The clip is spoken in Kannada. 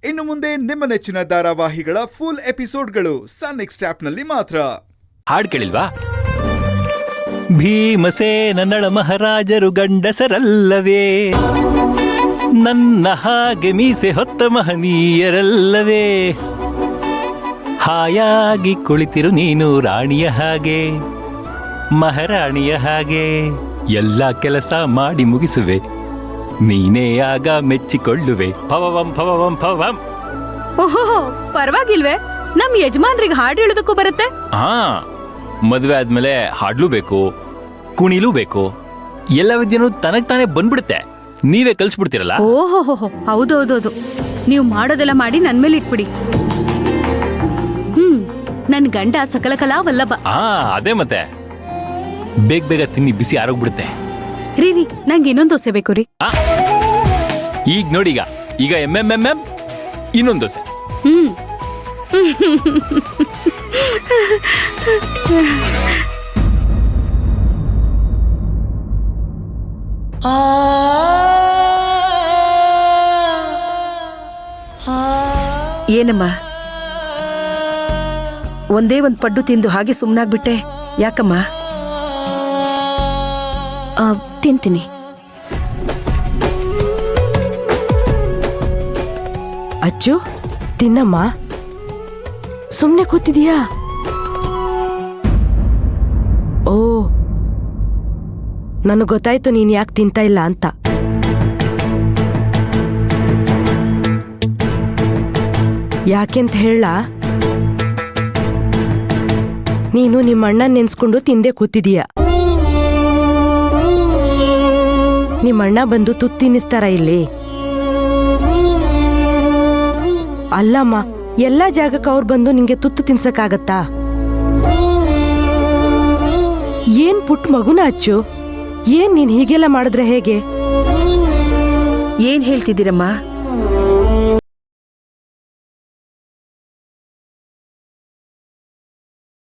ಇನ್ನು ಮುಂದೆ ನಿಮ್ಮ ನೆಚ್ಚಿನ ಧಾರಾವಾಹಿಗಳ ಫುಲ್ ಎಪಿಸೋಡ್ಗಳು ಸನ್ ನೆಕ್ಸ್ಟ್ ಆಪ್ನಲ್ಲಿ ಮಾತ್ರ. ಹಾಡ್ ಕೇಳಿಲ್ವಾ? ಭೀಮಸೇನ ನಳ ಮಹಾರಾಜರು ಗಂಡಸರಲ್ಲವೇ, ನನ್ನ ಹಾಗೆ ಮೀಸೆ ಹೊತ್ತ ಮಹನೀಯರಲ್ಲವೇ, ಹಾಯಾಗಿ ಕುಳಿತಿರು ನೀನು ರಾಣಿಯ ಹಾಗೆ, ಮಹಾರಾಣಿಯ ಹಾಗೆ, ಎಲ್ಲ ಕೆಲಸ ಮಾಡಿ ಮುಗಿಸುವೆ, ನೀನೇ ಆಗ ಮೆಚ್ಚಿಕೊಳ್ಳುವೆ. ಭವವಂ ಭವವಂ ಭವಂ. ಓಹೋ, ಪರವಾಗಿಲ್ವೇ? ನಮ್ ಯಜಮಾನ್ರಿಗೆ ಹಾಡು ಹೇಳೋದಕ್ಕೂ ಬರುತ್ತೆ? ಹಾ, ಮದ್ವೆ ಆದ್ಮೇಲೆ ಹಾಡ್ಲೂ ಬೇಕು, ಕುಣಿಲೂ ಬೇಕು, ಎಲ್ಲ ವಿದ್ಯೆನೂ ತನಗ್ ತಾನೇ ಬಂದ್ಬಿಡುತ್ತೆ. ನೀವೇ ಕಲ್ಸ್ಬಿಡ್ತೀರಲ್ಲ. ಓಹೋ, ಹೌದೌದೌದು. ನೀವು ಮಾಡೋದೆಲ್ಲ ಮಾಡಿ ನನ್ ಮೇಲೆ ಇಟ್ಬಿಡಿ. ನನ್ ಗಂಡ ಸಕಲ ಕಲಾ ವಲ್ಲಭ. ಅದೇ ಮತ್ತೆ, ಬೇಗ ಬೇಗ ತಿನ್ನಿ, ಬಿಸಿ ಆರೋಗ್ಬಿಡುತ್ತೆ. ರೀ, ನಂಗೆ ಇನ್ನೊಂದು ದೋಸೆ ಬೇಕು ರೀ. ಈಗ ನೋಡಿ, ಈಗ ಎಂ ಇನ್ನೊಂದು ದೋಸೆ. ಏನಮ್ಮ, ಒಂದೇ ಒಂದ್ ಪಡ್ಡು ತಿಂದು ಹಾಗೆ ಸುಮ್ನಾಗ್ಬಿಟ್ಟೆ, ಯಾಕಮ್ಮ? ತಿಂತೀನಿ. ಅಚ್ಚು, ತಿನ್ನಮ್ಮ. ಸುಮ್ನೆ ಕೂತಿದೀಯಾ? ಓ, ನನಗ್ ಗೊತ್ತಾಯ್ತು ನೀನ್ ಯಾಕೆ ತಿಂತಾ ಇಲ್ಲ ಅಂತ. ಯಾಕೆಂತ ಹೇಳ? ನೀನು ನಿಮ್ಮ ಅಣ್ಣನ್ ನೆನ್ಸ್ಕೊಂಡು ತಿಂದೆ ಕೂತಿದೀಯ. ನಿಮ್ಮಣ್ಣ ಬಂದು ತುತ್ತು ತಿನ್ನಿಸ್ತಾರ ಇಲ್ಲಿ? ಅಲ್ಲಮ್ಮ, ಎಲ್ಲಾ ಜಾಗಕ್ಕೆ ಅವ್ರು ಬಂದು ನಿಂಗೆ ತುತ್ತು ತಿನ್ಸಕ್ಕಾಗತ್ತಾ? ಏನ್ ಪುಟ್ಟ ಮಗುನ ಅಚ್ಚು, ಏನ್ ನೀನ್ ಹೀಗೆಲ್ಲ ಮಾಡಿದ್ರೆ ಹೇಗೆ? ಏನ್ ಹೇಳ್ತಿದ್ದೀರಮ್ಮ?